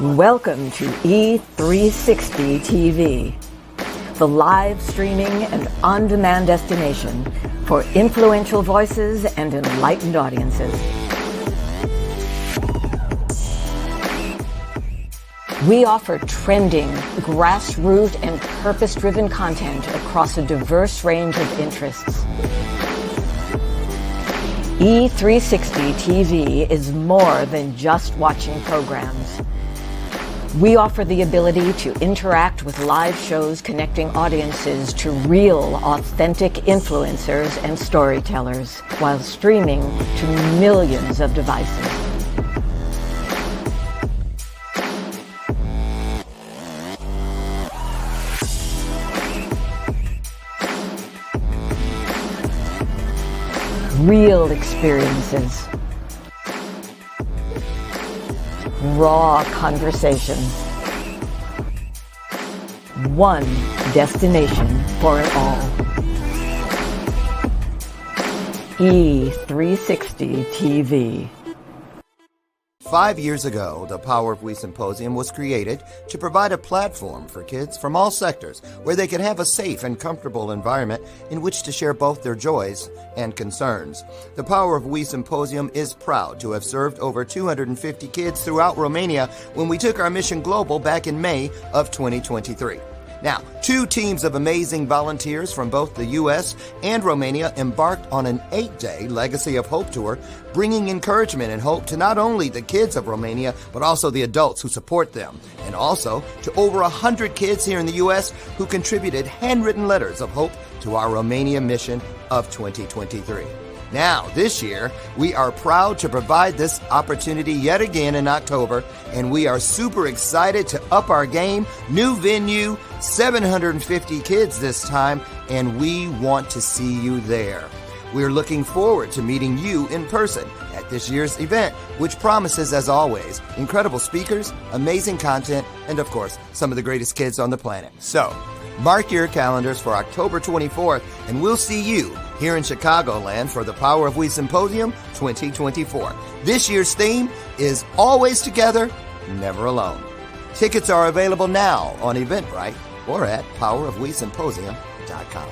Welcome to E360 TV, the live streaming and on-demand destination for influential voices and enlightened audiences. We offer trending, grassroots, and purpose-driven content across a diverse range of interests. E360 TV is more than just watching programs. We offer the ability to interact with live shows connecting audiences to real, authentic influencers and storytellers while streaming to millions of devices. Real experiences. Raw conversation. One destination for it all. E360 TV. 5 years ago, the Power of We Symposium was created to provide a platform for kids from all sectors where they could have a safe and comfortable environment in which to share both their joys and concerns. The Power of We Symposium is proud to have served over 250 kids throughout Romania when we took our mission global back in May of 2023. Now, 2 teams of amazing volunteers from both the U.S. and Romania embarked on an 8-day Legacy of Hope tour, bringing encouragement and hope to not only the kids of Romania, but also the adults who support them, and also to over 100 kids here in the U.S. who contributed handwritten letters of hope to our Romania mission of 2023. Now, this year, we are proud to provide this opportunity yet again in October, and we are super excited to up our game. New venue, 750 kids this time, and we want to see you there. We're looking forward to meeting you in person at this year's event, which promises, as always, incredible speakers, amazing content, and of course, some of the greatest kids on the planet. So, mark your calendars for October 24th, and we'll see you here in Chicagoland for the Power of We Symposium 2024. This year's theme is Always Together, Never Alone. Tickets are available now on Eventbrite or at powerofwesymposium.com.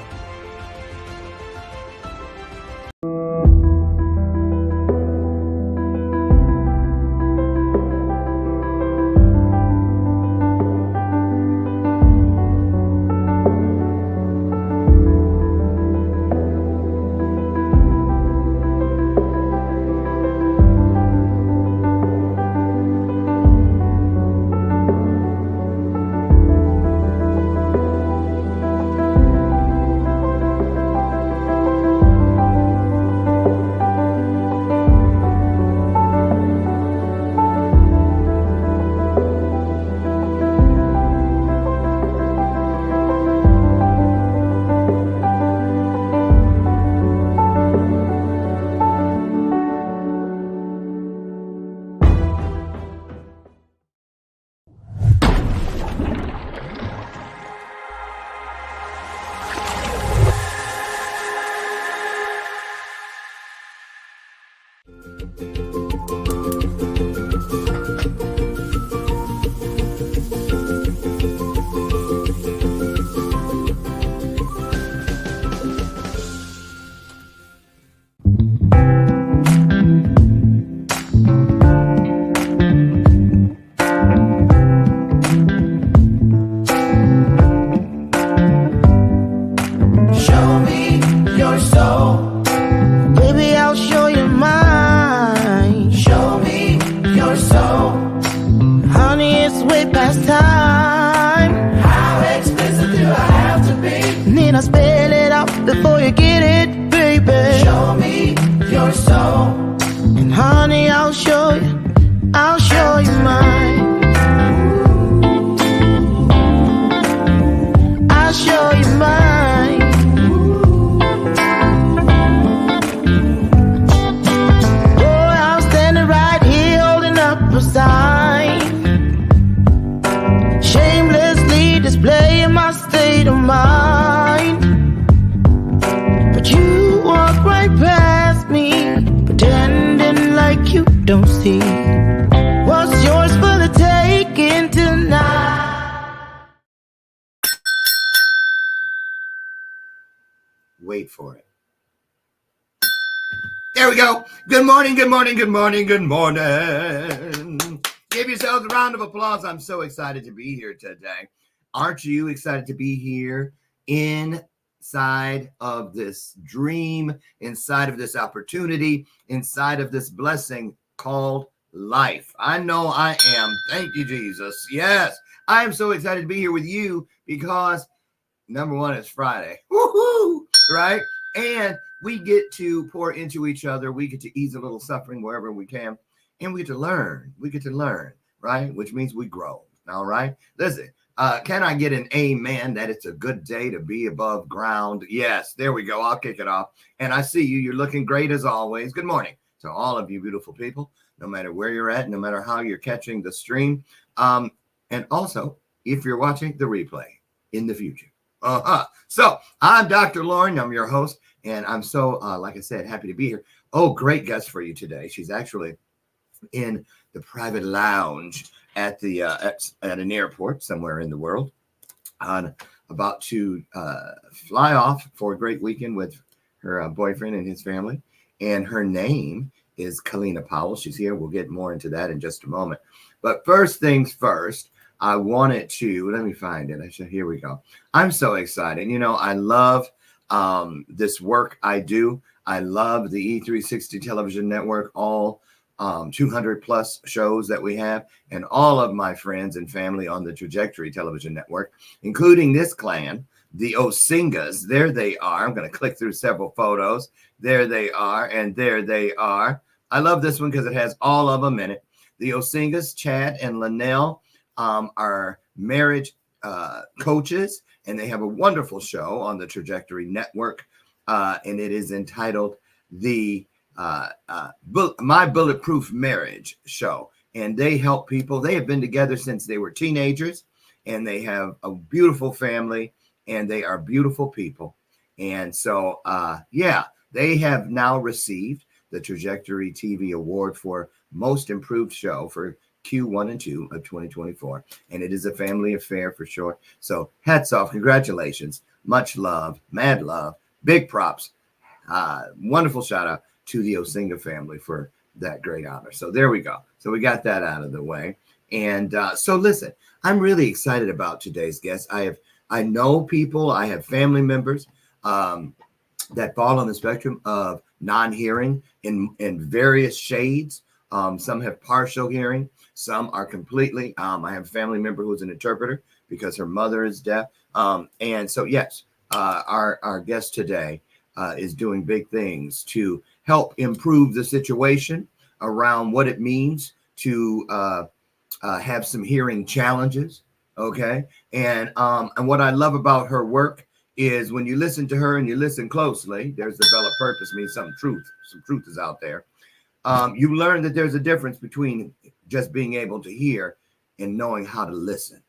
Shamelessly displaying my state of mind, but you walk right past me, pretending like you don't see what's yours for the taking. Wait for it. There we go. Good morning, good morning, good morning, good morning. Give yourselves a round of applause. I'm so excited to be here today. Aren't you excited to be here inside of this dream, inside of this opportunity, inside of this blessing called life? I know I am. Thank you, Jesus. Yes, I am so excited to be here with you because number one, it's Friday. Woohoo! Right? And we get to pour into each other. We get to ease a little suffering wherever we can. And we get to learn. We get to learn, right? Which means we grow. All right? Listen, can I get an amen that it's a good day to be above ground? Yes, there we go. I'll kick it off. And I see you. You're looking great as always. Good morning to all of you beautiful people, no matter where you're at, no matter how you're catching the stream. And also, if you're watching the replay in the future. So I'm Dr. Lauren. I'm your host, and I'm so, like I said, happy to be here. Oh, great guest for you today. She's actually in the private lounge at the at an airport somewhere in the world, about to fly off for a great weekend with her boyfriend and his family. And her name is KELLINA Powell. She's here. We'll get more into that in just a moment. But first things first. I wanted to, let me find it. Here we go. I'm so excited. You know, I love this work I do. I love the E360 television network, all 200 plus shows that we have, and all of my friends and family on the Trajectory television network, including this clan, the Osingas. There they are. I'm going to click through several photos. There they are, and there they are. I love this one because it has all of them in it. The Osingas, Chad and Linnell, are marriage coaches, and they have a wonderful show on the Trajectory Network, and it is entitled the My Bulletproof Marriage Show. And they help people. They have been together since they were teenagers, and they have a beautiful family, and they are beautiful people. And so, yeah, they have now received the Trajectory TV Award for Most Improved Show for Q1 and 2 of 2024. And it is a family affair for sure. So hats off. Congratulations. Much love. Mad love. Big props. Wonderful shout out to the Osinga family for that great honor. So there we go. So we got that out of the way. And so listen, I'm really excited about today's guest. I know people, I have family members that fall on the spectrum of non-hearing in various shades. Some have partial hearing. Some are completely. I have a family member who's an interpreter because her mother is deaf. And so, yes, our guest today is doing big things to help improve the situation around what it means to have some hearing challenges. Okay. And what I love about her work is when you listen to her and you listen closely, there's the bell of purpose, means some truth is out there. You learn that there's a difference between just being able to hear and knowing how to listen.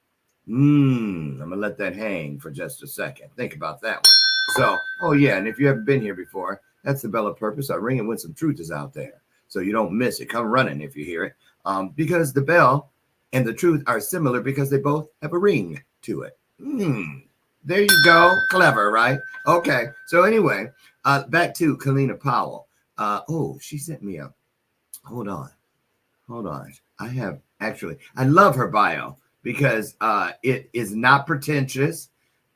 I'm going to let that hang for just a second. Think about that one. So, oh yeah, and if you haven't been here before, that's the bell of purpose. I ring it when some truth is out there. So you don't miss it. Come running if you hear it. Because the bell and the truth are similar because they both have a ring to it. There you go. Clever, right? Okay. So anyway, back to KELLINA Powell. She sent me a, hold on. I love her bio because it is not pretentious.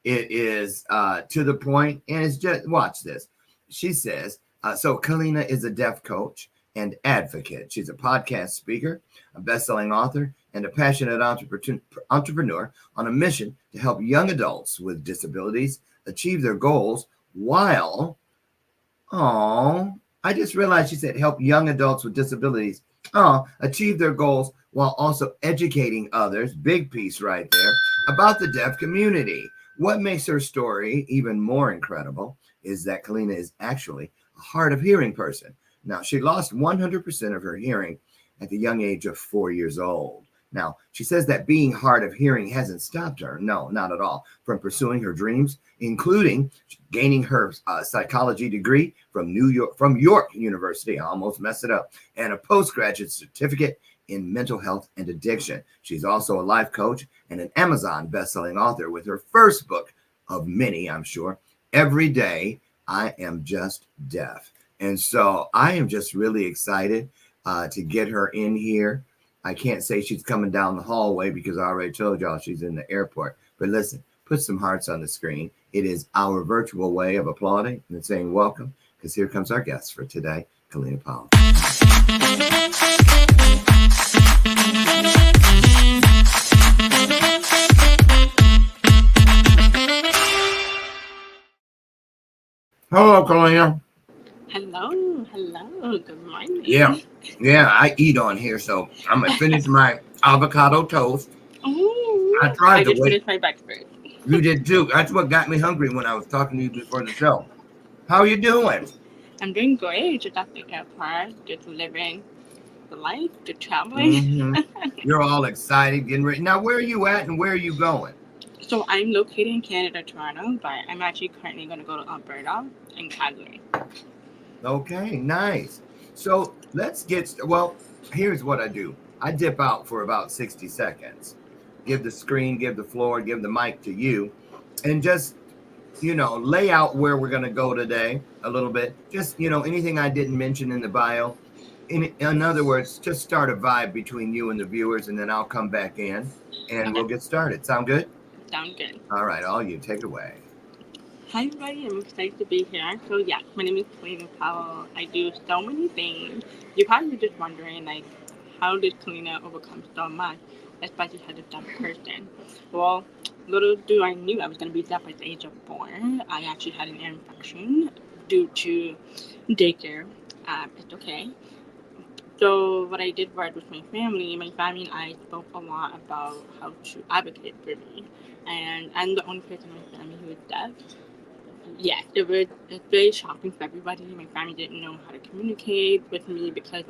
It is to the point, and it's just, watch this. She says, so KELLINA is a deaf coach and advocate. She's a podcast speaker, a best-selling author, and a passionate entrepreneur on a mission to help young adults with disabilities achieve their goals while, I just realized she said help young adults with disabilities achieve their goals while also educating others, big piece right there, about the deaf community. What makes her story even more incredible is that KELLINA is actually a hard of hearing person. Now, she lost 100% of her hearing at the young age of 4 years old. Now, she says that being hard of hearing hasn't stopped her, no, not at all, from pursuing her dreams, including gaining her psychology degree from York University, I almost messed it up, and a postgraduate certificate in mental health and addiction. She's also a life coach and an Amazon best-selling author with her first book of many, I'm sure, Every Day I am just deaf. And so I am just really excited to get her in here. I can't say she's coming down the hallway because I already told y'all she's in the airport. But listen, put some hearts on the screen. It is our virtual way of applauding and saying welcome, because here comes our guest for today, KELLINA Powell. Hello, KELLINA. Hello, good morning. Yeah, I eat on here, so I'm gonna finish my avocado toast. Ooh, I tried to just wait. finished my breakfast. You did too. That's what got me hungry when I was talking to you before the show. How you doing? I'm doing great. Just at the airport, just living the life, just traveling. You're all excited, getting ready. Now, where are you at and where are you going? So I'm located in Canada, Toronto, but I'm actually currently going to go to Alberta and Calgary. Okay, nice. So let's well, here's what I do. I dip out for about 60 seconds. Give the screen, give the floor, give the mic to you, and just, lay out where we're going to go today a little bit. Just, anything I didn't mention in the bio. In other words, just start a vibe between you and the viewers, and then I'll come back in and we'll get started. Sound good? Sound good. All right, all you. Take it away. Hi everybody, I'm excited to be here. So yeah, my name is KELLINA Powell. I do so many things. You're probably just wondering, like, how did KELLINA overcome so much, especially as a deaf person? Well, little do I knew I was going to be deaf at the age of 4. I actually had an ear infection due to daycare. It's okay. So what I did was with my family and I spoke a lot about how to advocate for me. And I'm the only person in my family who is deaf. Yes, it's very shocking for everybody. My family didn't know how to communicate with me because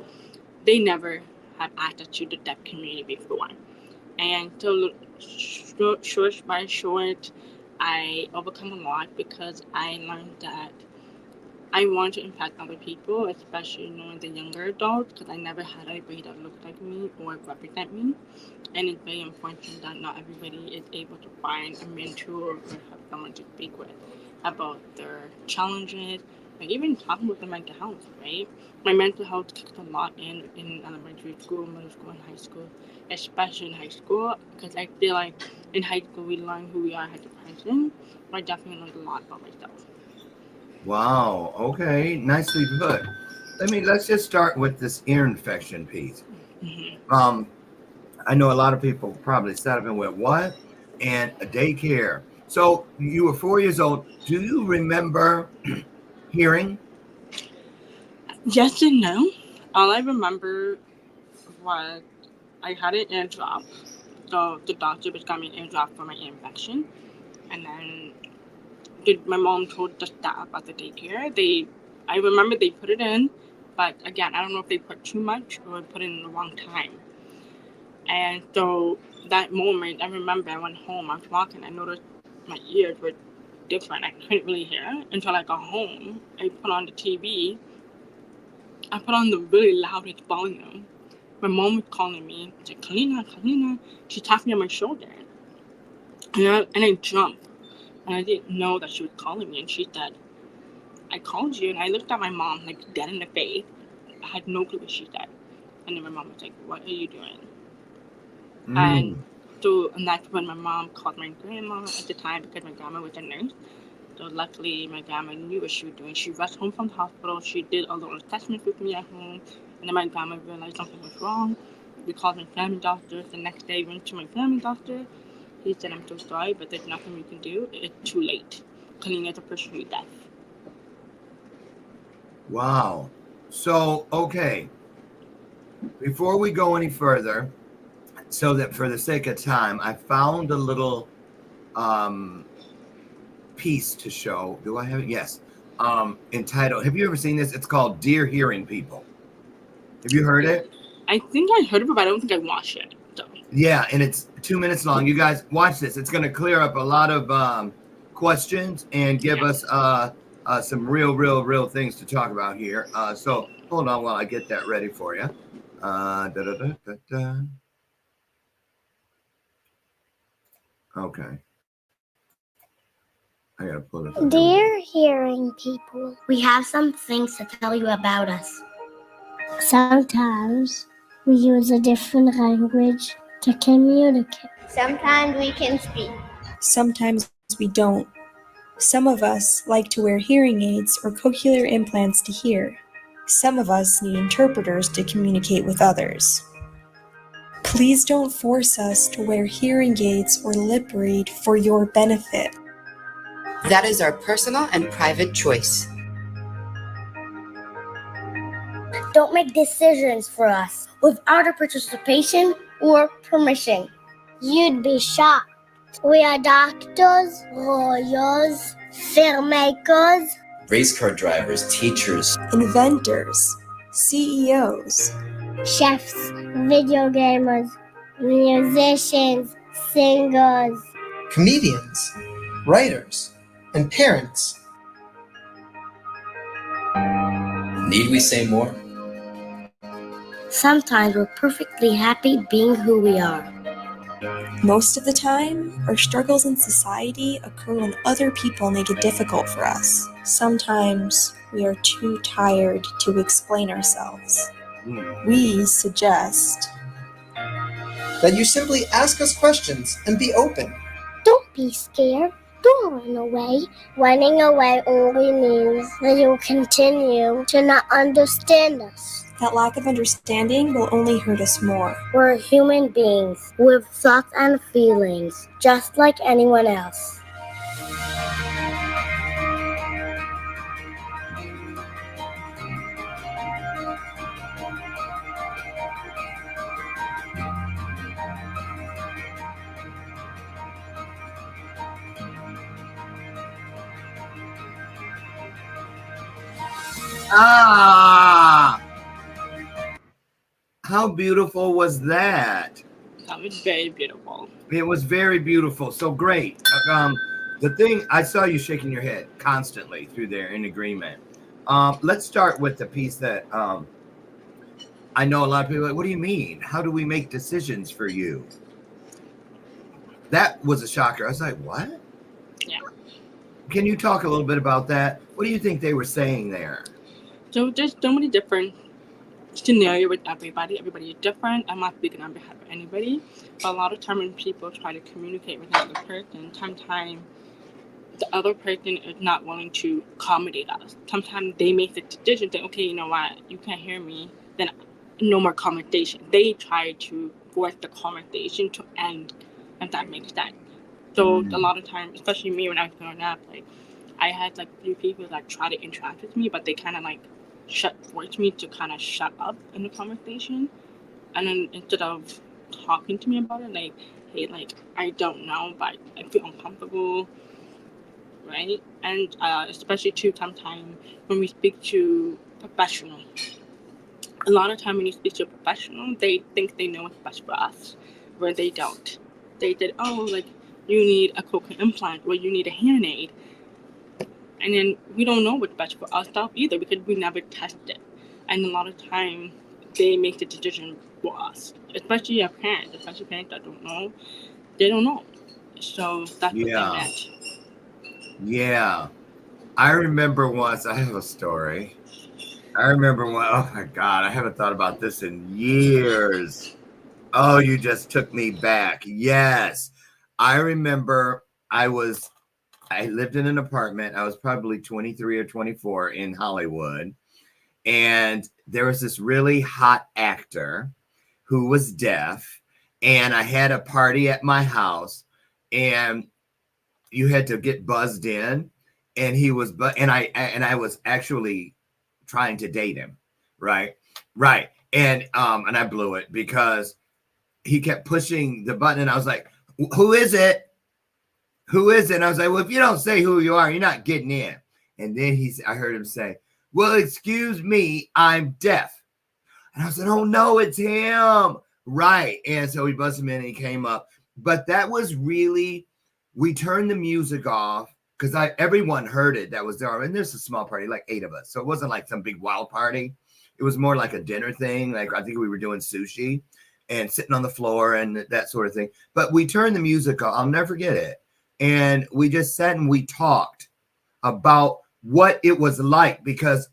they never had access to the deaf community before. And so, short by short, I overcome a lot because I learned that I want to impact other people, especially the younger adults, because I never had anybody that looked like me or represent me. And it's very important that not everybody is able to find a mentor or have someone to speak with about their challenges, or even talking with their mental health, right? My mental health kicked a lot in elementary school, middle school, and high school, especially in high school, because I feel like in high school we learn who we are as a person. I definitely learned a lot about myself. Wow. Okay. Nicely put. Let's just start with this ear infection piece. Mm-hmm. I know a lot of people probably sat up and went, "What?" And a daycare. So you were 4 years old. Do you remember hearing? Yes and no. All I remember was I had an ear drop. So the doctor prescribed me an ear drop for my ear infection. And then my mom told the staff at the daycare. I remember they put it in, but again, I don't know if they put too much or put it in the wrong time. And so that moment, I remember I went home, I was walking, I noticed my ears were different. I couldn't really hear until I got home. I put on the TV. I put on the really loudest volume. My mom was calling me. She's like, KELLINA, KELLINA. She tapped me on my shoulder. And I jumped. And I didn't know that she was calling me. And she said, I called you. And I looked at my mom, like, dead in the face. I had no clue what she said. And then my mom was like, what are you doing? And that's when my mom called my grandma at the time because my grandma was a nurse. So luckily, my grandma knew what she was doing. She rushed home from the hospital. She did a little assessment with me at home. And then my grandma realized something was wrong. We called my family doctor. The next day, went to my family doctor. He said, I'm so sorry, but there's nothing we can do. It's too late. KELLINA is officially deaf. Wow. So, okay. Before we go any further, so that for the sake of time, I found a little piece to show. Do I have it? Yes. Entitled, have you ever seen this? It's called Dear Hearing People. Have you heard it? I think I heard of it, but I don't think I watched it. So. Yeah, and it's 2 minutes long. You guys watch this. It's going to clear up a lot of questions and give us some real things to talk about here. So hold on while I get that ready for you. Okay. I gotta pull it up. Dear hearing people, we have some things to tell you about us. Sometimes we use a different language to communicate. Sometimes we can speak. Sometimes we don't. Some of us like to wear hearing aids or cochlear implants to hear. Some of us need interpreters to communicate with others. Please don't force us to wear hearing aids or lip read for your benefit. That is our personal and private choice. Don't make decisions for us without our participation or permission. You'd be shocked. We are doctors, lawyers, filmmakers, race car drivers, teachers, Inventors, CEOs, chefs, video gamers, musicians, singers. comedians, writers, and parents. Need we say more? Sometimes we're perfectly happy being who we are. Most of the time, our struggles in society occur when other people make it difficult for us. Sometimes we are too tired to explain ourselves. We suggest That you simply ask us questions and be open. Don't be scared. Don't run away. Running away only means that you'll continue to not understand us. that lack of understanding will only hurt us more. We're human beings with thoughts and feelings, just like anyone else. Ah! How beautiful was that? That was very beautiful. It was very beautiful. So great. The thing, I saw you shaking your head constantly through there in agreement. Let's start with the piece that I know a lot of people are like, what do you mean? How do we make decisions for you? That was a shocker. I was like, what? Yeah. Can you talk a little bit about that? What do you think they were saying there? So there's so many different scenarios with everybody. Everybody is different. I'm not speaking on behalf of anybody. But a lot of time when people try to communicate with another person, sometimes the other person is not willing to accommodate us. Sometimes they make the decision that, okay, you know what, you can't hear me, then no more conversation. They try to force the conversation to end, if that makes sense. So a lot of times, especially me when I was growing up, like I had like a few people like try to interact with me, but they kind of like forced me to kind of shut up in the conversation. And then instead of talking to me about it, like, hey, like I don't know, but I feel uncomfortable, right? And especially too sometimes when we speak to professionals, a lot of time when you speak to a professional, they think they know what's best for us, where they don't. They said, oh, like you need a cochlear implant or you need a hearing aid. And then we don't know what's best for ourselves either because we never tested. And a lot of time they make the decision for us, especially our parents, that don't know. They don't know. So that's what they meant. Yeah. I remember once, I have a story. I remember one, oh my God, I haven't thought about this in years. Oh, you just took me back. Yes. I remember I lived in an apartment. I was probably 23 or 24 in Hollywood. And there was this really hot actor who was deaf. And I had a party at my house. And you had to get buzzed in. And he was, and I was actually trying to date him. Right. And I blew it because he kept pushing the button. And I was like, who is it? Who is it? And I was like, well, if you don't say who you are, you're not getting in. And then I heard him say, well, excuse me, I'm deaf. And I said, oh no, it's him. Right. And so we buzzed him in and he came up. But that was really, we turned the music off because everyone heard it that was there. And there's a small party, like 8 of us. So it wasn't like some big wild party. It was more like a dinner thing. Like I think we were doing sushi and sitting on the floor and that sort of thing. But we turned the music off. I'll never forget it. And we just sat and we talked about what it was like, because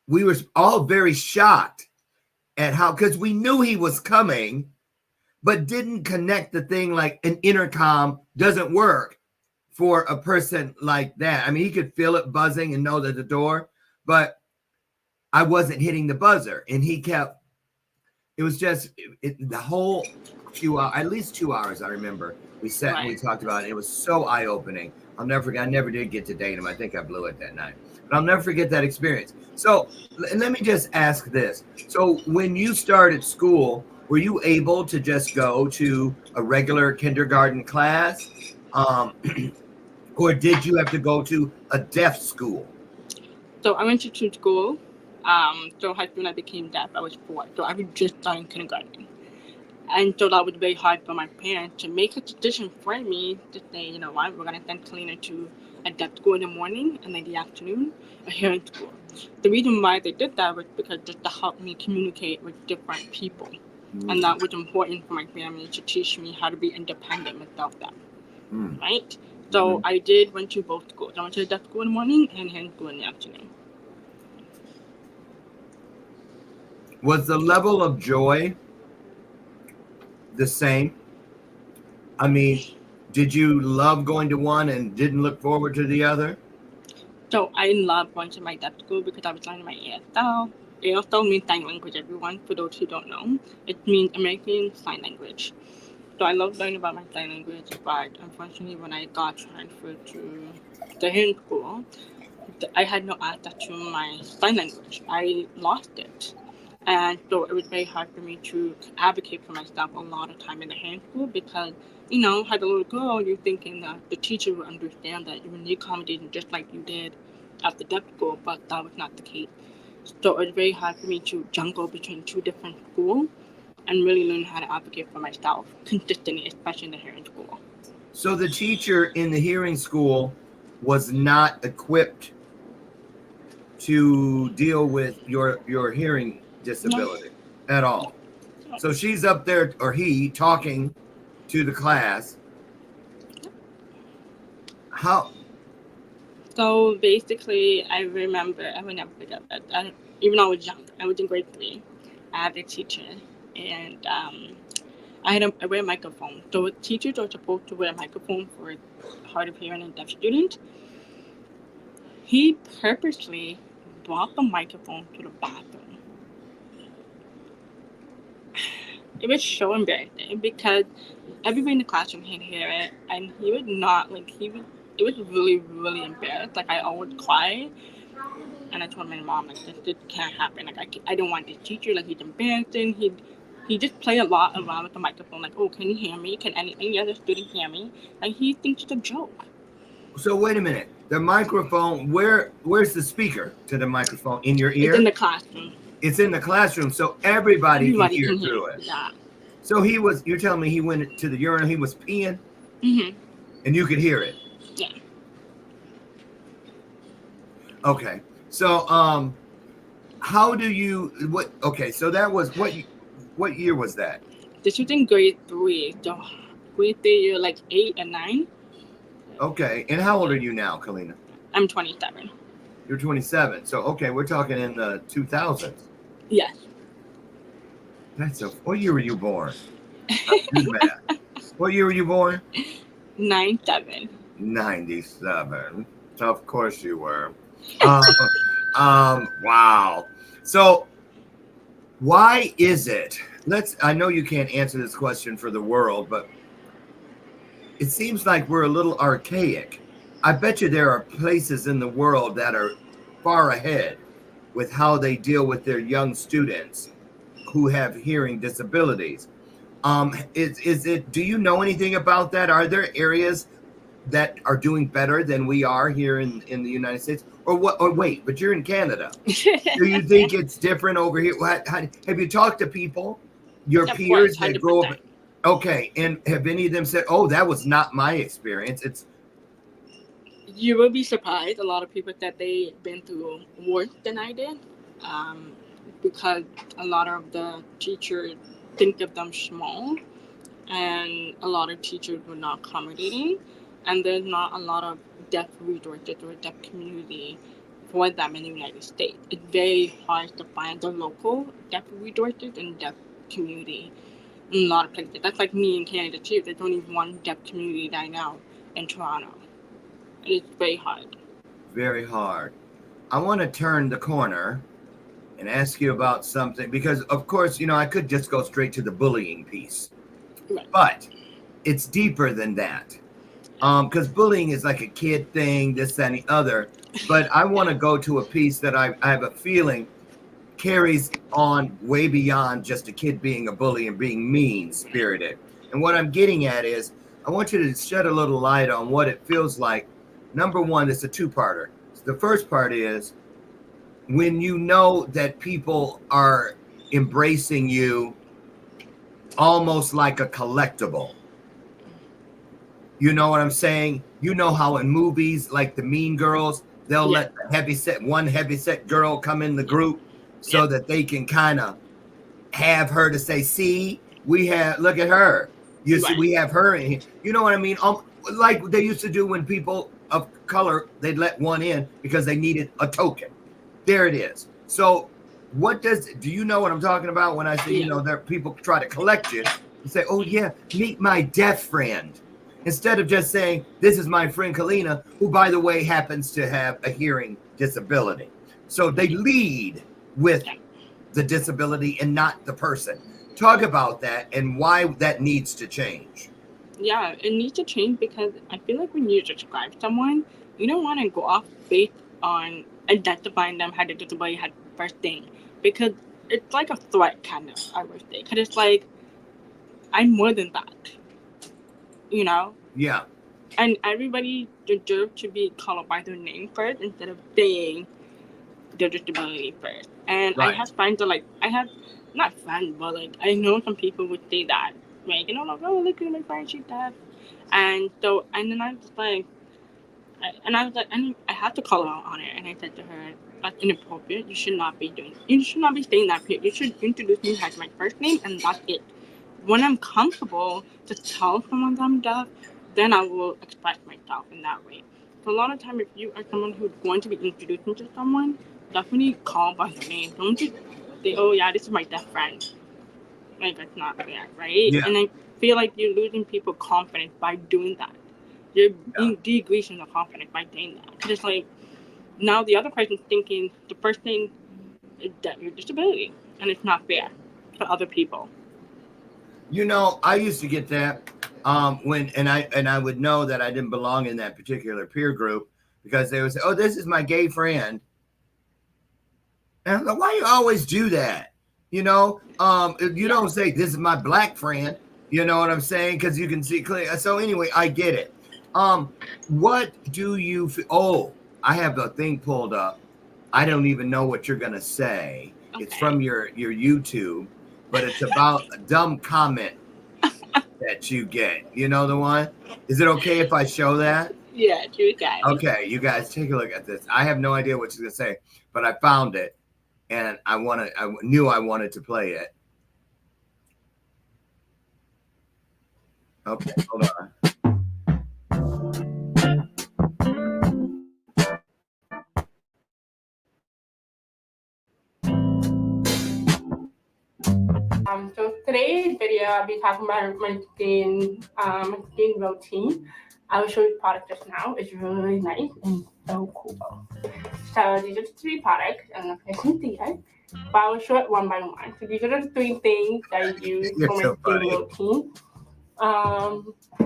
we were all very shocked at how, because we knew he was coming, but didn't connect the thing like an intercom doesn't work for a person like that. I mean, he could feel it buzzing and know that the door, but I wasn't hitting the buzzer. And he kept, it was just the whole few hours, at least 2 hours, I remember. We sat and we talked about it. It was so eye-opening. I'll never forget. I never did get to date him. I think I blew it that night. But I'll never forget that experience. So let me just ask this. So when you started school, were you able to just go to a regular kindergarten class? Or did you have to go to a deaf school? So I went to two school. So when I became deaf, I was 4. So I was just starting kindergarten. And so that was very hard for my parents to make a decision for me to say, you know what, we're going to send Kellina to a deaf school in the morning and in the afternoon, a hearing school. The reason why they did that was because just to help me communicate with different people. And that was important for my family to teach me how to be independent without them. Right? So I went to both schools. I went to the deaf school in the morning and hearing school in the afternoon. Was the level of joy the same? I mean, did you love going to one and didn't look forward to the other? So I love going to my deaf school because I was learning my ASL. ASL means sign language, everyone, for those who don't know. It means American Sign Language. So I love learning about my sign language, but unfortunately when I got transferred to the hearing school, I had no access to my sign language. I lost it. And so it was very hard for me to advocate for myself a lot of time in the hearing school because, you know, as a little girl, you're thinking that the teacher would understand that you would need accommodation just like you did at the deaf school, but that was not the case. So it was very hard for me to juggle between 2 different schools and really learn how to advocate for myself consistently, especially in the hearing school. So the teacher in the hearing school was not equipped to deal with your hearing disability at all. So she's up there, or he, talking to the class. How? So basically, I remember, I will never forget that. Even though I was young, I was in grade 3. I had a teacher, and I wear a microphone. So teachers are supposed to wear a microphone for hard of hearing and deaf students. He purposely brought the microphone to the bathroom. It was so embarrassing because everybody in the classroom can hear it, and he would not, like, it was really, really embarrassed. Like, I always cry, and I told my mom, like, this can't happen. Like, I don't want this teacher, like, he's embarrassing. He just play a lot around with the microphone, like, oh, can you hear me? Can any other student hear me? Like, he thinks it's a joke. So wait a minute. The microphone, where's the speaker to the microphone? In your ear? It's in the classroom. It's in the classroom, so everybody can hear through it. Yeah. So you're telling me he went to the urinal, he was peeing? Mm-hmm. And you could hear it? Yeah. Okay. So how do you, so that was, what year was that? This was in grade 3. So grade 3, you're like 8 and 9. Okay. And how old are you now, Kellina? I'm 27. You're 27. So, okay, we're talking in the 2000s. Yes. What year were you born? Do the math. What year were you born? 97. 97. Of course you were. Wow. So why is it? I know you can't answer this question for the world, but it seems like we're a little archaic. I bet you there are places in the world that are far ahead with how they deal with their young students who have hearing disabilities. Do you know anything about that? Are there areas that are doing better than we are here in the United States? Or what? Or wait, but you're in Canada. Do you think it's different over here? Have you talked to people, your peers that grow up? Okay, and have any of them said, "Oh, that was not my experience"? You will be surprised. A lot of people that they've been through worse than I did, because a lot of the teachers think of them small, and a lot of teachers were not accommodating, and there's not a lot of deaf resources or deaf community for them in the United States. It's very hard to find the local deaf resources and deaf community in a lot of places. That's like me in Canada too. There's only one deaf community that I know in Toronto. It's very hard. Very hard. I want to turn the corner and ask you about something because, of course, I could just go straight to the bullying piece, Right. but it's deeper than that. Because bullying is like a kid thing, this, that, and the other. But I want to go to a piece that I have a feeling carries on way beyond just a kid being a bully and being mean-spirited. And what I'm getting at is I want you to shed a little light on what it feels like. Number one, it's a two-parter. The first part is when you know that people are embracing you almost like a collectible. You know what I'm saying? You know how in movies like the Mean Girls, they'll let the one heavyset girl come in the group so that they can kind of have her to say, see, look at her. You see, we have her in here. You know what I mean? Like they used to do when people of color, they'd let one in because they needed a token. There it is. So do you know what I'm talking about when I say, there people try to collect you and say, oh yeah, meet my deaf friend. Instead of just saying, this is my friend KELLINA, who, by the way, happens to have a hearing disability. So they lead with the disability and not the person. Talk about that and why that needs to change. Yeah, it needs to change because I feel like when you describe someone, you don't want to go off based on identifying them had a disability had first thing. Because it's like a threat kind of, I would say. Because it's like, I'm more than that. Yeah. And everybody deserves to be called by their name first instead of saying their disability first. And I have friends that I have not friends, but I know some people would say that. Oh, look at my friend, she's deaf. And then I was like, I had to call her out on it. And I said to her, that's inappropriate. You should not be saying that. You should introduce me as my first name, and that's it. When I'm comfortable to tell someone that I'm deaf, then I will express myself in that way. So a lot of time, if you are someone who's going to be introducing to someone, definitely call by their name. Don't just say, oh yeah, this is my deaf friend. That's not fair, right? Yeah. And I feel like you're losing people confidence by doing that. You're decreasing their confidence by saying that. Because it's now the other person's thinking the person is that your disability, and it's not fair to other people. I used to get that when I would know that I didn't belong in that particular peer group because they would say, oh, this is my gay friend. And I'm like, why you always do that? You don't say this is my black friend. You know what I'm saying? Because you can see clearly. So anyway, I get it. What do you oh, I have the thing pulled up. I don't even know what you're gonna say. Okay. It's from your YouTube, but it's about a dumb comment that you get. You know the one? Is it okay if I show that? Yeah, you guys. Okay, you guys take a look at this. I have no idea what she's gonna say, but I found it and I knew I wanted to play it. Okay, hold on. So today's video, I'll be talking about my skin routine. I will show you the product just now. It's really, really nice and so cool. So these are the 3 products, and I can see it, but I will show it one by one. So these are the 3 things that I use for my skin routine.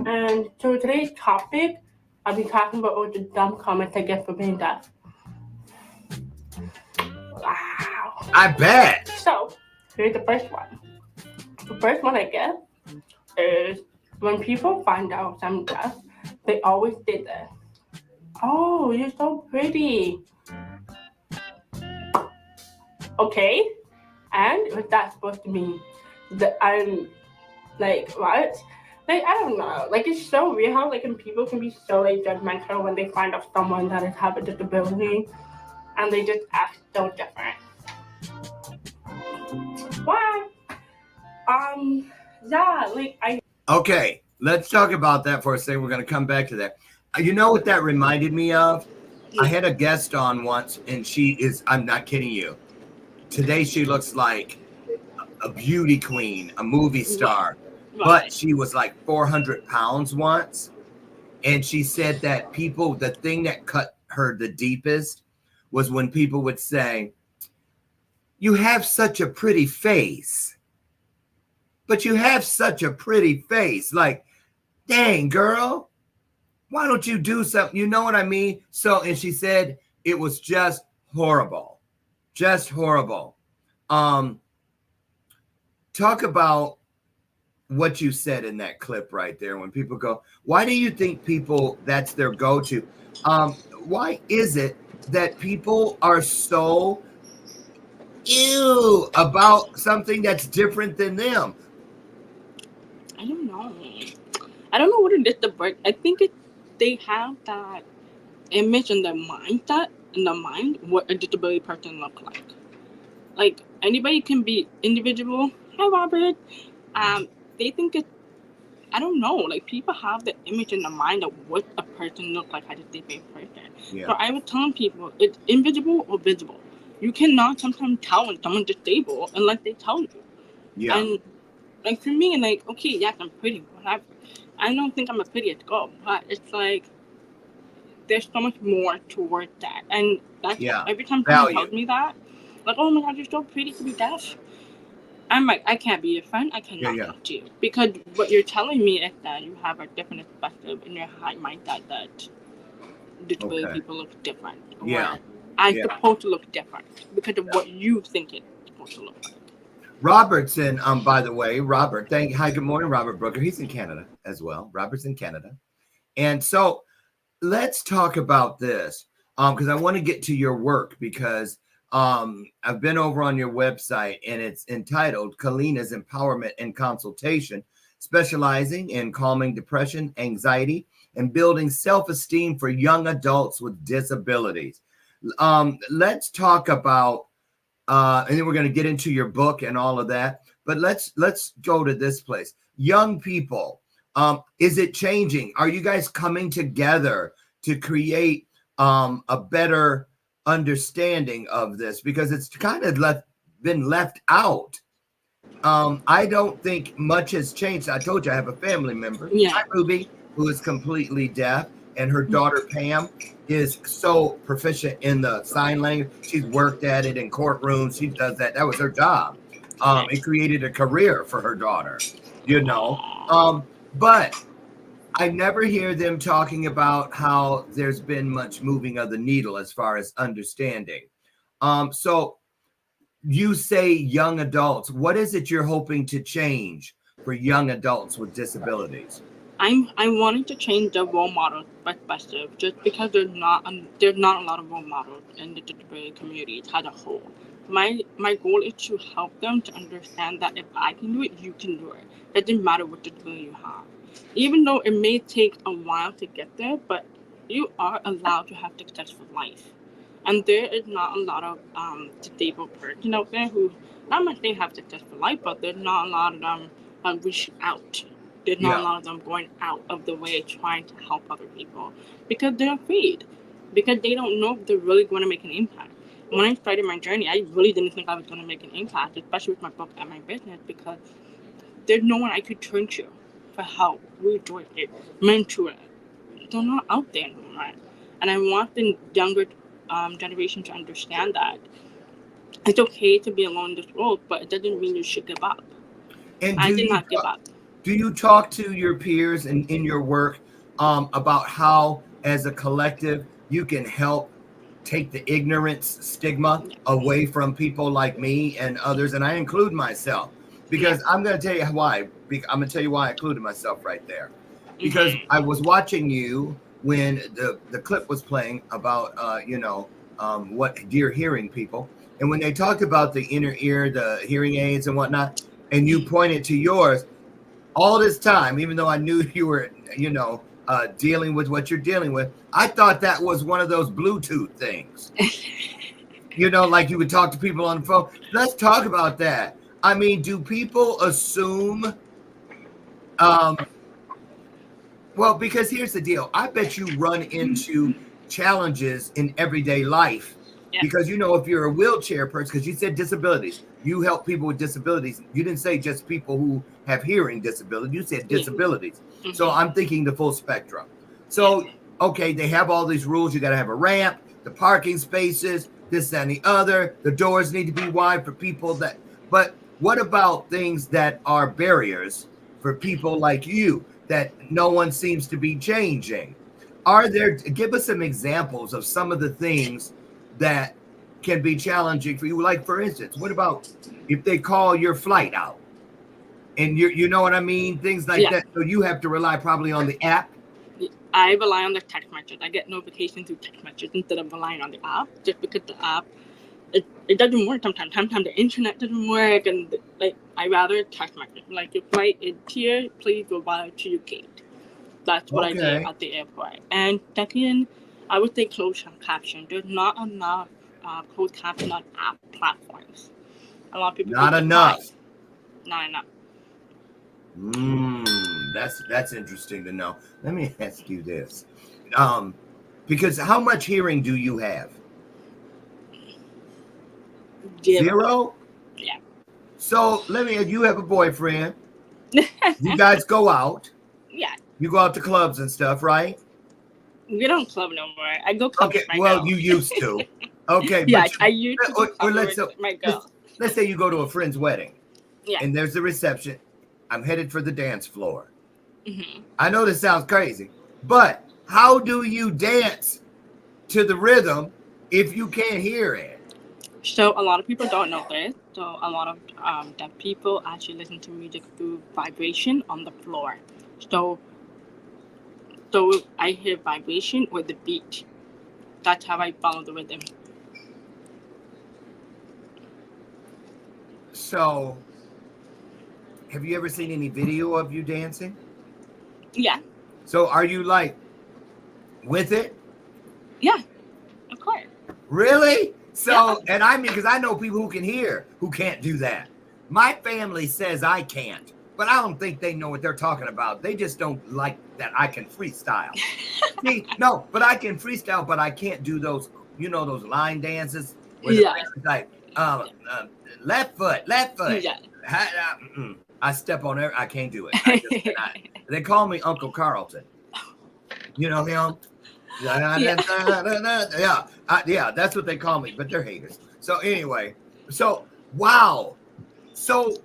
And so today's topic, I'll be talking about all the dumb comments I get for being deaf. Wow. I bet. So here's the first one. The first one I get is when people find out I'm deaf, they always say this. Oh, you're so pretty. Okay? And what's that supposed to mean? That I'm what? I don't know. It's so weird how people can be so judgmental when they find out someone that has a disability and they just act so different. What? Yeah, Okay, let's talk about that for a second. We're going to come back to that. You know what that reminded me of? I had a guest on once, and I'm not kidding you. Today, she looks like a beauty queen, a movie star, but Right. she was like 400 pounds once. And she said that the thing that cut her the deepest was when people would say, "You have such a pretty face, but you have such a pretty face." Like, dang, girl, why don't you do something? You know what I mean? So, and she said it was just horrible, just horrible. Um, Talk about what you said in that clip right there. When people go, why do you think people that's their go-to? Why is it that people are so ew about something that's different than them? I don't know. I don't know what it is. I think they have that image in their mindset in the mind what a disability person looks like. Like anybody can be individual. Hi, Robert. They think it's I don't know. Like people have the image in the mind of what a person looks like as a disabled person. Yeah. So I was telling people it's invisible or visible. You cannot sometimes tell when someone's disabled unless they tell you. Yeah. And like for me, like okay, yes, I'm pretty, whatever. I don't think I'm a prettiest girl, but it's like there's so much more towards that. And that's every time someone tells me that, like, oh my god, you're so pretty to be deaf. I'm like, I can't be your friend. I cannot talk to you. Because what you're telling me is that you have a different perspective in your high mindset that disability people look different. Yeah. I'm supposed to look different because of what you think it's supposed to look like. Robertson, by the way, Robert, hi, good morning, Robert Brooker. He's in Canada as well. Robert's in Canada. And so let's talk about this because I want to get to your work because I've been over on your website and it's entitled KELLINA's Empowerment and Consultation, specializing in calming depression, anxiety, and building self-esteem for young adults with disabilities. Let's talk about and then we're going to get into your book and all of that. But let's go to this place. Young people, is it changing? Are you guys coming together to create a better understanding of this? Because it's kind of been left out. I don't think much has changed. I told you I have a family member, hi, Ruby, who is completely deaf, and her daughter Pam is so proficient in the sign language. She's worked at it in courtrooms. She does that. That was her job. It created a career for her daughter, but I never hear them talking about how there's been much moving of the needle as far as understanding. So you say young adults. What is it you're hoping to change for young adults with disabilities? I'm wanting to change the role model perspective just because there's not a lot of role models in the disability community as a whole. My goal is to help them to understand that if I can do it, you can do it. It doesn't matter what disability you have. Even though it may take a while to get there, but you are allowed to have successful life. And there is not a lot of disabled person out there who not much they have successful life, but there's not a lot of them reach out. There's not a lot of them going out of the way trying to help other people because they're afraid, because they don't know if they're really going to make an impact. When I started my journey, I really didn't think I was going to make an impact, especially with my book and my business, because there's no one I could turn to for help, resources, mentor. They're not out there anymore. And I want the younger generation to understand that it's okay to be alone in this world, but it doesn't mean you should give up. And I did not give up. Do you talk to your peers in your work about how, as a collective, you can help take the ignorance stigma away from people like me and others? And I include myself because I'm going to tell you why. I'm going to tell you why I included myself right there. Because I was watching you when the clip was playing about, what dear hearing people. And when they talked about the inner ear, the hearing aids and whatnot, and you pointed to yours, all this time, even though I knew you were, dealing with what you're dealing with, I thought that was one of those Bluetooth things. Like you would talk to people on the phone. Let's talk about that. I mean, do people assume Um, well, because here's the deal. I bet you run into challenges in everyday life Yeah. because, if you're a wheelchair person, because you said disabilities, you help people with disabilities. You didn't say just people who have hearing disabilities. You said disabilities. So I'm thinking the full spectrum. So, okay, they have all these rules. You got to have a ramp, the parking spaces, this and the other. The doors need to be wide for people that, but what about things that are barriers for people like you that no one seems to be changing? Give us some examples of some of the things that can be challenging for you? Like, for instance, what about if they call your flight out and you know what I mean? Things like that. So you have to rely probably on the app. I rely on the text message. I get notifications through text messages instead of relying on the app, just because the app, it doesn't work sometimes. Sometimes the internet doesn't work, and I rather text message. Like, your flight is here, please arrive to your gate. That's what I did at the airport. And second, I would say closed caption. There's not enough closed caption on app platforms. A lot of people Not enough. Not enough. That's interesting to know. Let me ask you this, because how much hearing do you have? Zero? Yeah. So you have a boyfriend. You guys go out. Yeah. You go out to clubs and stuff, right? We don't club no more. I go club with my well, girl. you used to. Okay. Yeah, I used to go club with my girl. Let's say you go to a friend's wedding. Yeah. And there's the reception. I'm headed for the dance floor. I know this sounds crazy, but how do you dance to the rhythm if you can't hear it? So a lot of people don't know this. So a lot of deaf people actually listen to music through vibration on the floor. So I hear vibration with the beat. That's how I follow the rhythm. So, have you ever seen any video of you dancing? Yeah. So are you like with it? Yeah, of course. Really? So, Yeah. And I mean, because I know people who can hear who can't do that. My family says I can't, but I don't think they know what they're talking about. They just don't like that I can freestyle. See, no, but I can freestyle, but I can't do those, those line dances where like left foot. Yeah. I step on there. I can't do it. I just cannot. They call me Uncle Carlton. You know him? Yeah, that's what they call me, but they're haters. So anyway, wow. So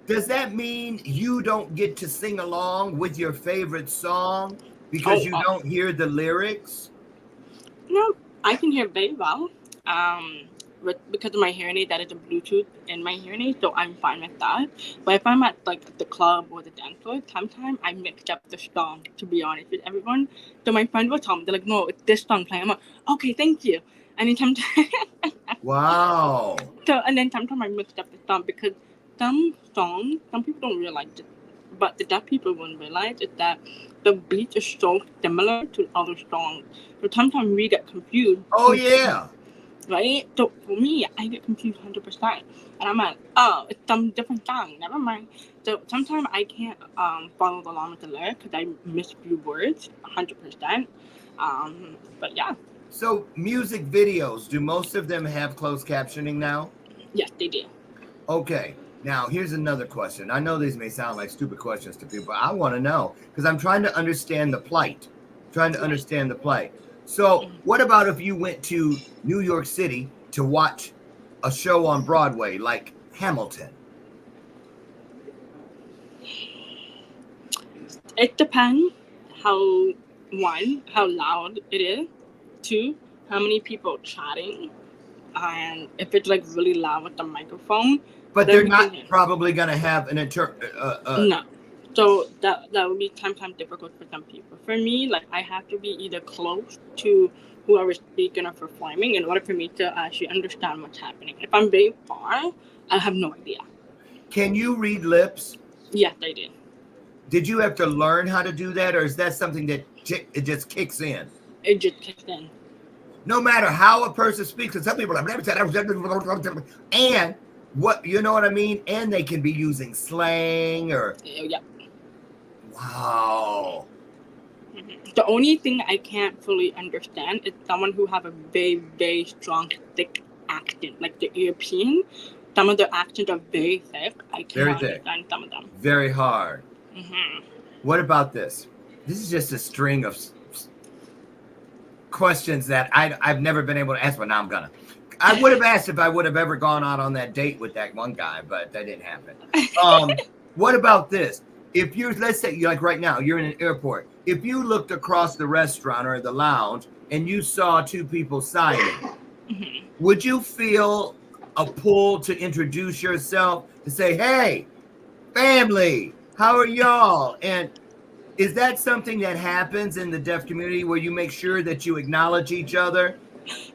does that mean you don't get to sing along with your favorite song because you don't hear the lyrics? No, I can hear very well. Because of my hearing aid, that is a Bluetooth in my hearing aid, so I'm fine with that. But if I'm at the club or the dance floor, sometimes I mix up the song, to be honest with everyone. So my friend will tell me, they're like, no, it's this song playing. I'm like, okay, thank you. And then sometimes wow. And then sometimes I mix up the song because some songs, some people don't realize it, but the deaf people won't realize is that the beat is so similar to other songs. So sometimes we get confused. Oh yeah. Right? So for me, I get confused 100%. And I'm like, oh, it's some different song. Never mind. So sometimes I can't follow along with the lyrics because I miss a few words 100%. But yeah. So music videos, do most of them have closed captioning now? Yes, they do. Okay. Now, here's another question. I know these may sound like stupid questions to people, but I want to know because I'm trying to understand the plight. So what about if you went to New York City to watch a show on Broadway like Hamilton? It depends how loud it is, two, how many people chatting, and if it's like really loud with the microphone. But they're not probably going to have an no. So that would be sometimes difficult for some people. For me, like I have to be either close to whoever is speaking or performing in order for me to actually understand what's happening. If I'm very far, I have no idea. Can you read lips? Yes, I do. Did you have to learn how to do that, or is that something that it just kicks in? It just kicks in. No matter how a person speaks, and some people have never said, and What, you know what I mean? And they can be using slang or Yeah. wow. The only thing I can't fully understand is someone who have a very, very strong, thick accent, like the European. Some of the accents are very thick. I Very cannot thick. understand some of them. Very hard. Hmm. What about this? This is just a string of questions that I've never been able to answer, but now I'm gonna. I would have asked if I would have ever gone out on that date with that one guy, but that didn't happen. What about this? If you're, let's say, like right now, you're in an airport. If you looked across the restaurant or the lounge and you saw two people signing, would you feel a pull to introduce yourself to say, "Hey, family, how are y'all?" And is that something that happens in the deaf community where you make sure that you acknowledge each other?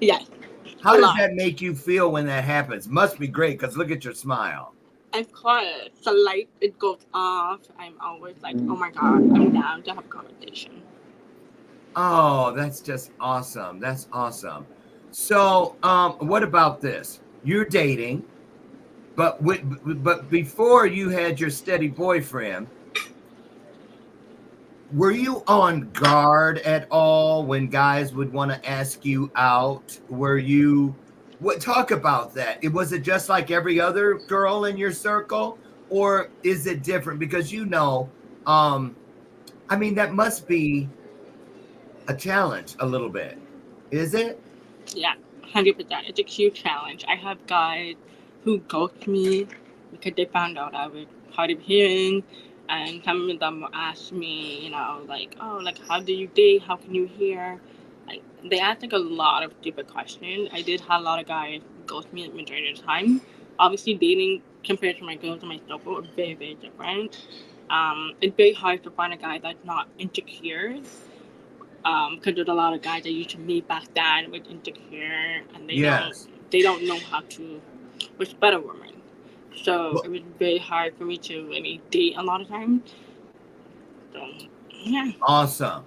Yes. How A does lot. that make you feel when that happens? Must be great because look at your smile. Of course, the light it goes off. I'm always like, oh my god, I'm down to have a conversation. Oh, that's just awesome. That's awesome. So, what about this? You're dating, but before you had your steady boyfriend, were you on guard at all when guys would want to ask you out? Were you talk about that? Was it just like every other girl in your circle, or is it different? Because I mean, that must be a challenge a little bit. Is it? Yeah, 100%. It's a huge challenge. I have guys who ghost me because they found out I was hard of hearing, and some of them will ask me, like, oh, like, how do you date? How can you hear? Like, they ask like a lot of stupid questions. I did have a lot of guys ghost me the majority of the time. Obviously, dating compared to my girls and my circle are very, very different. It's very hard to find a guy that's not insecure because there's a lot of guys that used to meet back then with insecure and Yes. they don't know how to respect a woman. So Well, it was very hard for me to really date a lot of times. So yeah. awesome.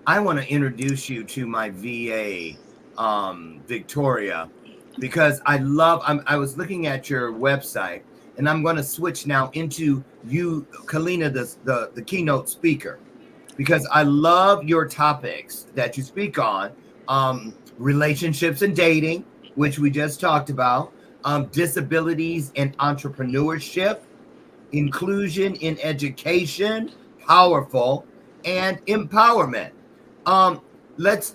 I want to introduce you to my VA, Victoria, because I was looking at your website, and I'm going to switch now into you, Kellina, the keynote speaker, because I love your topics that you speak on, relationships and dating, which we just talked about, disabilities and entrepreneurship, inclusion in education, powerful, and empowerment. Let's.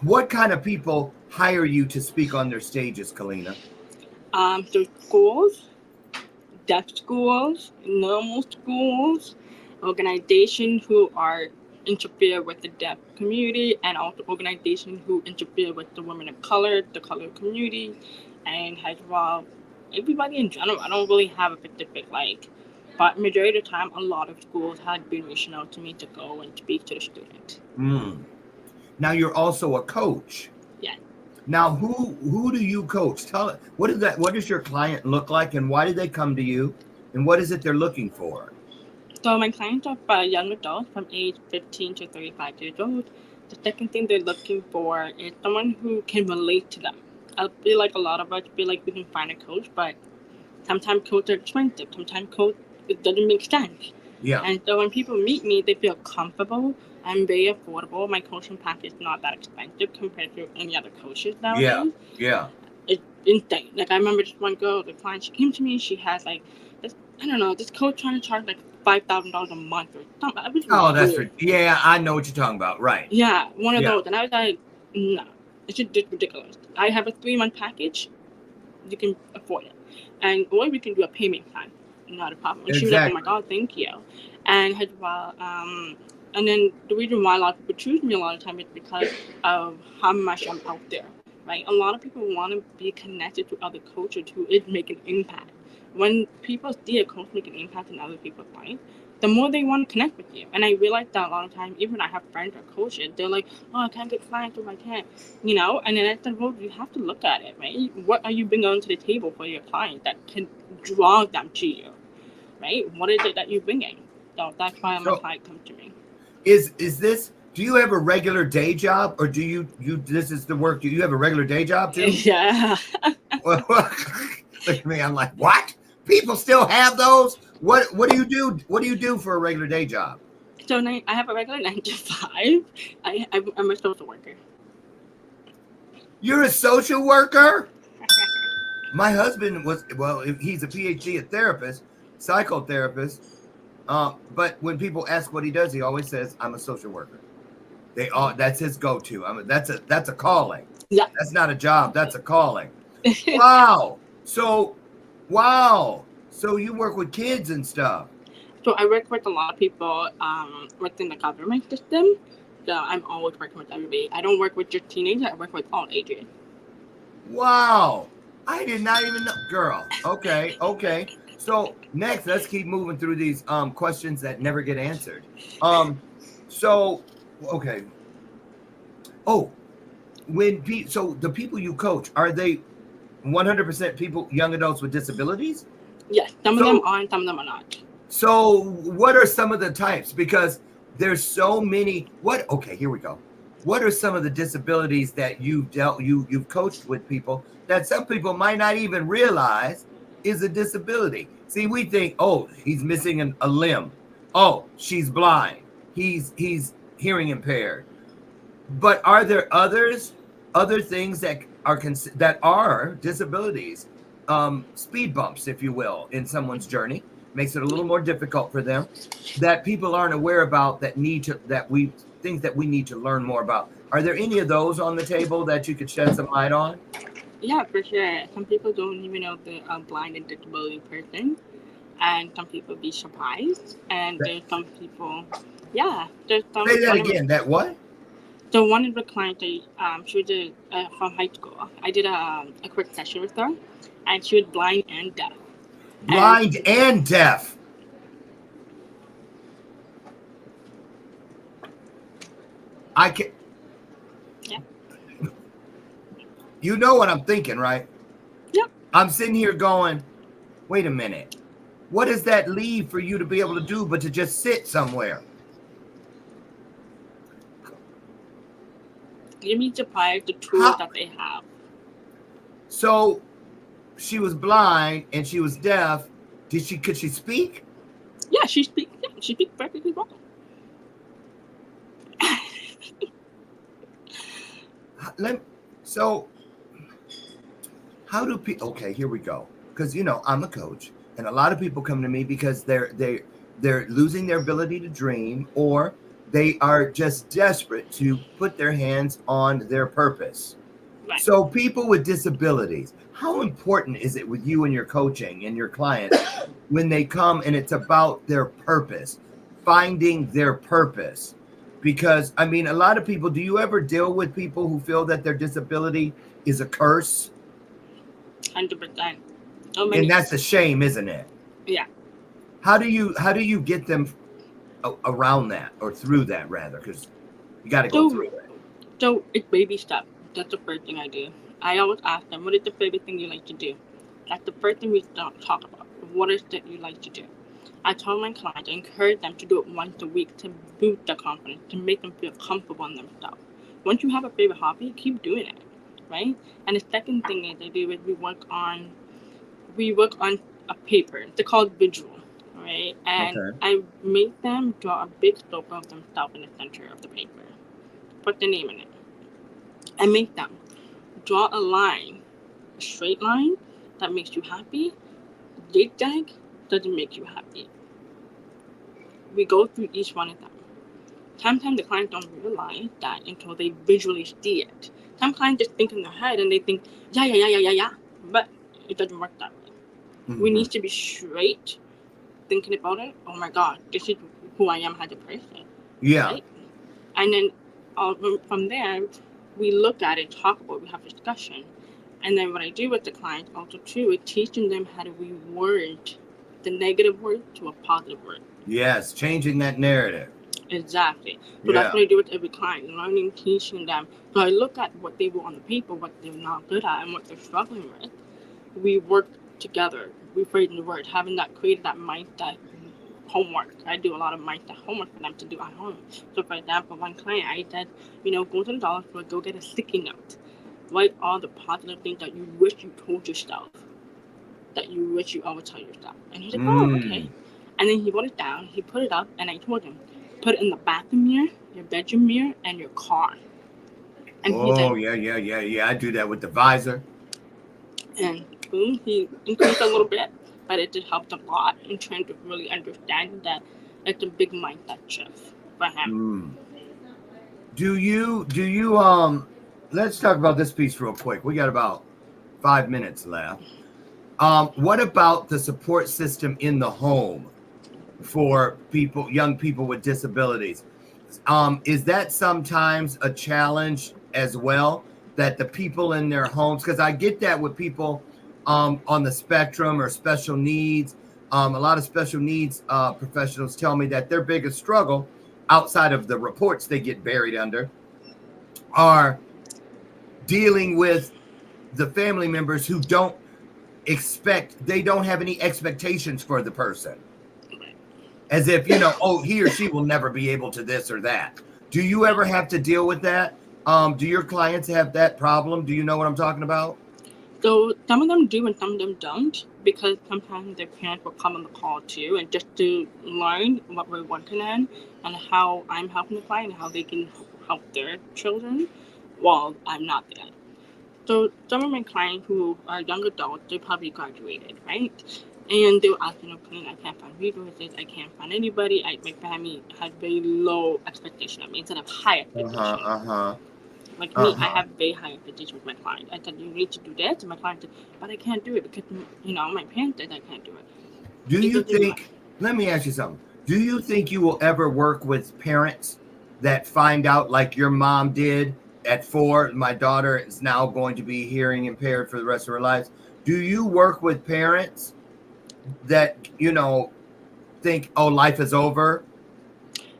What kind of people hire you to speak on their stages, Kellina? So schools, deaf schools, normal schools, organizations who are interfere with the deaf community, and also organizations who interfere with the women of color, the color community, and as well everybody in general. I don't really have a specific but majority of the time, a lot of schools had been reaching out to me to go and speak to the student. Now you're also a coach. Yeah. Now, who do you coach? What does your client look like, and why did they come to you, and what is it they're looking for? So my clients are young adults from age 15 to 35 years old. The second thing they're looking for is someone who can relate to them. I feel like a lot of us feel like we can find a coach, but sometimes coaches are expensive. Sometimes it doesn't make sense. Yeah. And so when people meet me, they feel comfortable. I'm very affordable. My coaching package is not that expensive compared to any other coaches nowadays. Yeah. It's insane. Like, I remember this one girl, the client, she came to me, she has this coach trying to charge like $5,000 a month or something. That's yeah, I know what you're talking about, right? Yeah, one of those. And I was like, no, it's just ridiculous. I have a 3-month package. You can afford it. Or we can do a payment plan. Not a problem. And she was like, oh my God, thank you. And as well, and then the reason why a lot of people choose me a lot of time is because of how much I'm out there, right? A lot of people want to be connected to other coaches who is making impact. When people see a coach make an impact in other people's lives, the more they want to connect with you. And I realize that a lot of times, even I have friends or coaches, they're like, oh, I can't get clients if I can't, And then at the road, you have to look at it, right? What are you bringing onto the table for your client that can draw them to you, right? What is it that you're bringing? So that's why my client comes to me. Is this Do you have a regular day job, or do you this is the work? Do you have a regular day job too? Yeah. Look at me. I'm like, what? People still have those? What do you do? What do you do for a regular day job? So I have a regular 9 to 5. I'm a social worker. You're a social worker? My husband was, well, he's a PhD at therapist, psychotherapist. But when people ask what he does, he always says, "I'm a social worker." That's his go-to. That's a calling. Yeah. That's not a job. That's a calling. Wow. So you work with kids and stuff. So I work with a lot of people within the government system. So I'm always working with everybody. I don't work with just teenagers. I work with all ages. Wow. I did not even know. Girl. Okay. So next, let's keep moving through these questions that never get answered. So, okay. Oh, so the people you coach, are they 100% people, young adults with disabilities? Yes, some of them are and some of them are not. So what are some of the types? Because there's so many. Okay, here we go. What are some of the disabilities that you've coached with people that some people might not even realize is a disability? See, we think, oh, he's missing a limb. Oh, she's blind. He's hearing impaired. But are there other things that are disabilities, speed bumps, if you will, in someone's journey? Makes it a little more difficult for them, that people aren't aware about, things that we need to learn more about. Are there any of those on the table that you could shed some light on? Yeah, for sure. Some people don't even know they're a blind and disability person, and some people be surprised. And there's some people, there's some. Say that again. That what? So one of the clients, she was from high school. I did a quick session with her, and she was blind and deaf. Blind and deaf. I can. Yeah. You know what I'm thinking, right? Yep. I'm sitting here going, wait a minute. What does that leave for you to be able to do but to just sit somewhere? You need to apply the tools that they have. So she was blind and she was deaf. Could she speak? Yeah, she speaks perfectly well. So how do people? Okay, here we go. Because I'm a coach, and a lot of people come to me because they're losing their ability to dream, or they are just desperate to put their hands on their purpose. Right. So people with disabilities, how important is it with you and your coaching and your clients when they come and it's about their purpose, finding their purpose? Because, a lot of people, do you ever deal with people who feel that their disability is a curse? 100%. And that's a shame, isn't it? Yeah. How do you get them around that, or through that, rather? Because you got to go through it. So it's baby steps. That's the first thing I do. I always ask them, what is the favorite thing you like to do? That's the first thing we talk about. What is it you like to do? I tell my clients, I encourage them to do it once a week to boost their confidence, to make them feel comfortable in themselves. Once you have a favorite hobby, keep doing it, right? And the second thing is we work on a paper. It's called visual, right? And okay. I make them draw a big circle of themselves in the center of the paper. Put the name in it. I make them draw a line, a straight line that makes you happy. Zigzag doesn't make you happy. We go through each one of them. Sometimes the clients don't realize that until they visually see it. Some clients just think in their head and they think, yeah, but it doesn't work that way. Mm-hmm. We need to be straight thinking about it. Oh my God, this is who I am as a person. Yeah. Right? And then from there, we look at it, talk about it, we have discussion. And then what I do with the clients also too is teaching them how to reword the negative word to a positive word. Yes, changing that narrative. Exactly. So that's what I do with every client, learning, teaching them. So I look at what they were on the paper, what they're not good at, and what they're struggling with. We work together, rephrasing the word, creating that mindset homework. I do a lot of my homework for them to do at home. So, for example, one client, I said, go to the dollar store, go get a sticky note. Write all the positive things that you wish you told yourself, that you wish you always tell yourself. And he's like, oh, okay. And then he wrote it down, he put it up, and I told him, put it in the bathroom mirror, your bedroom mirror, and your car. And yeah. I do that with the visor. And boom, he increased a little bit, but it did help a lot in trying to really understand that it's a big mindset shift for him. Do you let's talk about this piece real quick. We got about 5 minutes left. What about the support system in the home for young people with disabilities? Is that sometimes a challenge as well, that the people in their homes, because I get that with people on the spectrum or special needs. A lot of special needs professionals tell me that their biggest struggle, outside of the reports they get buried under, are dealing with the family members who don't have any expectations for the person. As if, oh, he or she will never be able to this or that. Do you ever have to deal with that? Do your clients have that problem? Do you know what I'm talking about? So some of them do and some of them don't, because sometimes their parents will come on the call too, and just to learn what we're working on and how I'm helping the client and how they can help their children while I'm not there. So some of my clients who are young adults, they probably graduated, right? And they were asking, I can't find resources, I can't find anybody. My family has very low expectation of me instead of high expectation. Like me, I have very high expectations with my client. I said, you need to do this. And my client said, but I can't do it because, my parents said I can't do it. Do you think, let me ask you something. Do you think you will ever work with parents that find out, like your mom did at 4, my daughter is now going to be hearing impaired for the rest of her life? Do you work with parents that, think, oh, life is over?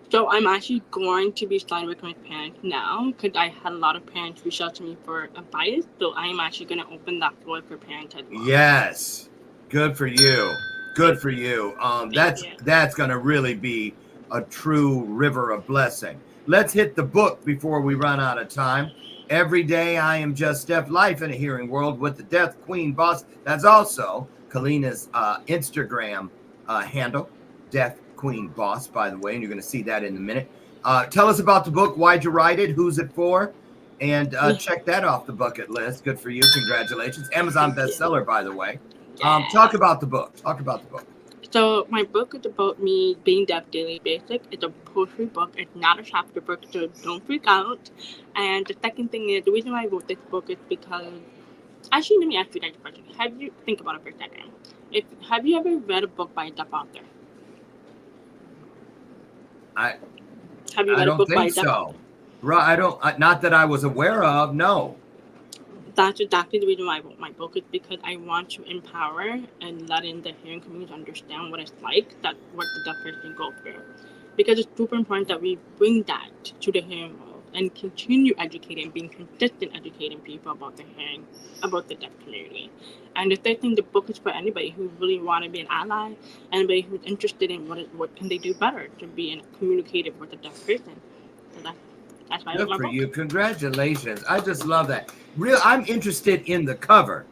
So I'm actually going to be starting with my parents now, because I had a lot of parents reach out to me for advice. So I'm actually going to open that door for parents as well. Yes. Good for you. Good for you. That's going to really be a true river of blessing. Let's hit the book before we run out of time. Every day I am just Deaf, Life in a Hearing World with the Deaf Queen Boss. That's also KELLINA's Instagram handle, Deaf Queen Boss, by the way, and you're going to see that in a minute. Tell us about the book. Why'd you write it? Who's it for? And check that off the bucket list. Good for you. Congratulations. Amazon bestseller, by the way. Talk about the book. So my book is about me being deaf daily basic. It's a poetry book. It's not a chapter book, so don't freak out. And the second thing is, the reason why I wrote this book is because, actually, let me ask you guys a question. Think about it for a second. Have you ever read a book by a deaf author? Have you read a book by a deaf author? Right, I don't. Not that I was aware of. No. That's exactly the reason why I wrote my book, is because I want to empower and let in the hearing community understand what it's like, what the deaf person go through. Because it's super important that we bring that to the hearing world and continue educating, being consistent educating people about the hearing, about the deaf community. And the third thing, the book is for anybody who really want to be an ally, anybody who's interested in what can they do better to be communicative with a deaf person. So that's why I wrote my book. Good for you. Congratulations. I just love that. I'm interested in the cover.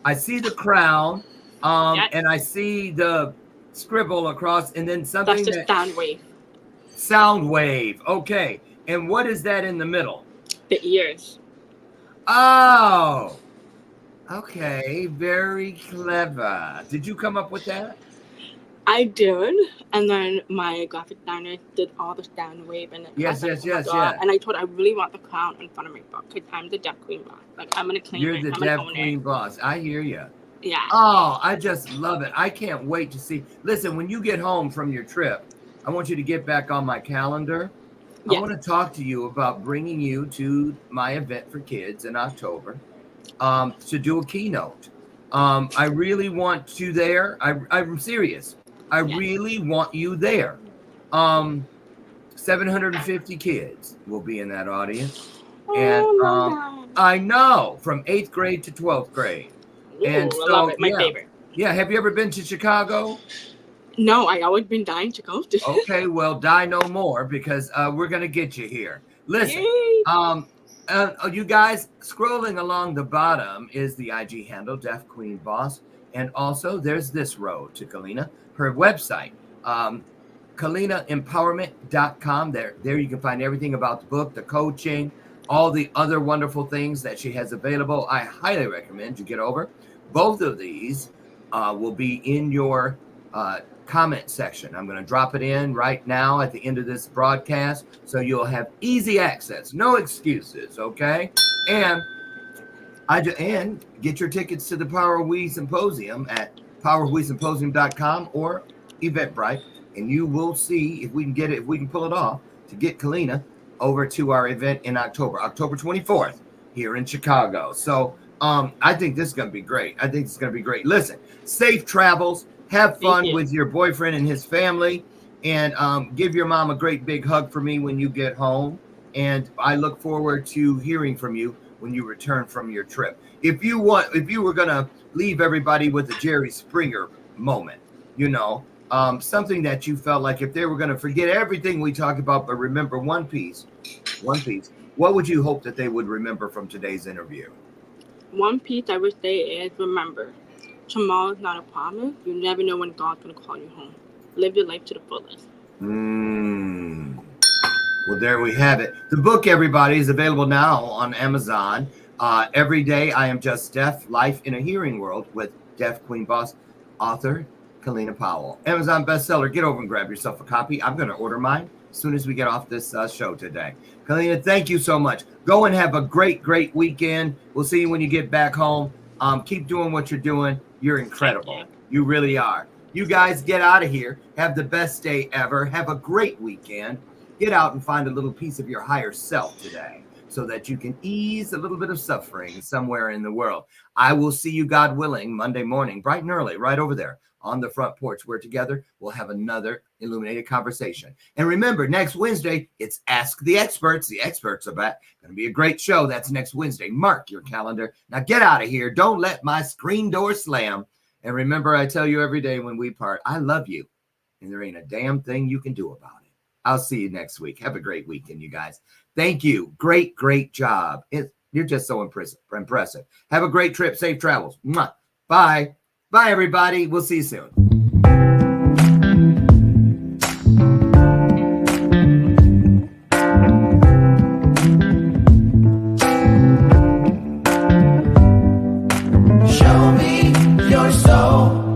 I see the crown, and I see the scribble across, and then something that's the sound wave. Sound wave. Okay. And what is that in the middle? The ears. Oh. Okay. Very clever. Did you come up with that? I did, and then my graphic designer did all the sound wave, and yes. And I told her I really want the crown in front of my book, because I'm the deaf queen boss. Like, I'm gonna claim You're it. the deaf queen boss. I hear you. Yeah. Oh, I just love it. I can't wait to see. Listen, when you get home from your trip, I want you to get back on my calendar. I want to talk to you about bringing you to my event for kids in October to do a keynote. I really want you there. I'm serious. I really want you there. 750 kids will be in that audience. And I know, from 8th grade to 12th grade. Ooh, and so, I love it. My favorite. Yeah, have you ever been to Chicago? No, I always been dying to go to. Okay, well, die no more because we're gonna get you here. Listen, Yay! you guys, scrolling along the bottom is the IG handle, Deaf Queen Boss, and also there's this road to Kellina, her website, KELLINAempowerment.com. There you can find everything about the book, the coaching, all the other wonderful things that she has available. I highly recommend you get over. Both of these will be in your comment section. I'm going to drop it in right now at the end of this broadcast, so you'll have easy access, no excuses, okay? And get your tickets to the Power of We Symposium at powerofwesymposium.com or Eventbrite, and you will see if we can pull it off to get Kellina over to our event in October 24th here in Chicago. So I think this is going to be great. Listen, safe travels. Have fun with your boyfriend and his family, and give your mom a great big hug for me when you get home. And I look forward to hearing from you when you return from your trip. If you were going to leave everybody with a Jerry Springer moment, something that you felt like if they were going to forget everything we talked about, but remember one piece, what would you hope that they would remember from today's interview? One piece I would say is remember, tomorrow's not a promise. You never know when God's going to call you home. Live your life to the fullest. Well, there we have it. The book, everybody, is available now on Amazon. Every Day I Am Just Deaf, Life in a Hearing World with Deaf Queen Boss, author KELLINA Powell. Amazon bestseller. Get over and grab yourself a copy. I'm going to order mine as soon as we get off this show today. Kellina, thank you so much. Go and have a great, great weekend. We'll see you when you get back home. Keep doing what you're doing. You're incredible. You really are. You guys get out of here. Have the best day ever. Have a great weekend. Get out and find a little piece of your higher self today so that you can ease a little bit of suffering somewhere in the world. I will see you, God willing, Monday morning, bright and early, right over there on the front porch, where together we'll have another illuminated conversation. And remember, next Wednesday, it's Ask the Experts. The experts are back. Going to be a great show. That's next Wednesday. Mark your calendar. Now get out of here. Don't let my screen door slam. And remember, I tell you every day when we part, I love you. And there ain't a damn thing you can do about it. I'll see you next week. Have a great weekend, you guys. Thank you. Great, great job. You're just so impressive. Have a great trip. Safe travels. Mwah. Bye. Bye, everybody. We'll see you soon. Show me your soul.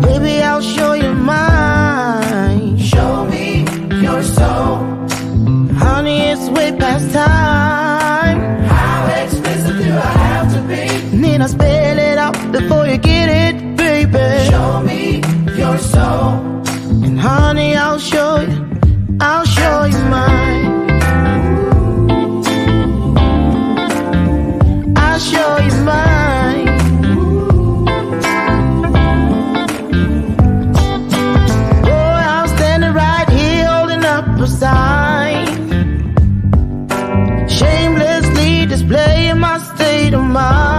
Baby, I'll show you mine. Show me your soul. Honey, it's way past time. How expensive do I have to be? Need I spell it out before you get it, baby? Show me your soul. And honey, I'll show you mine. I'll show you mine. Boy, I'm standing right here holding up a sign, shamelessly displaying my state of mind.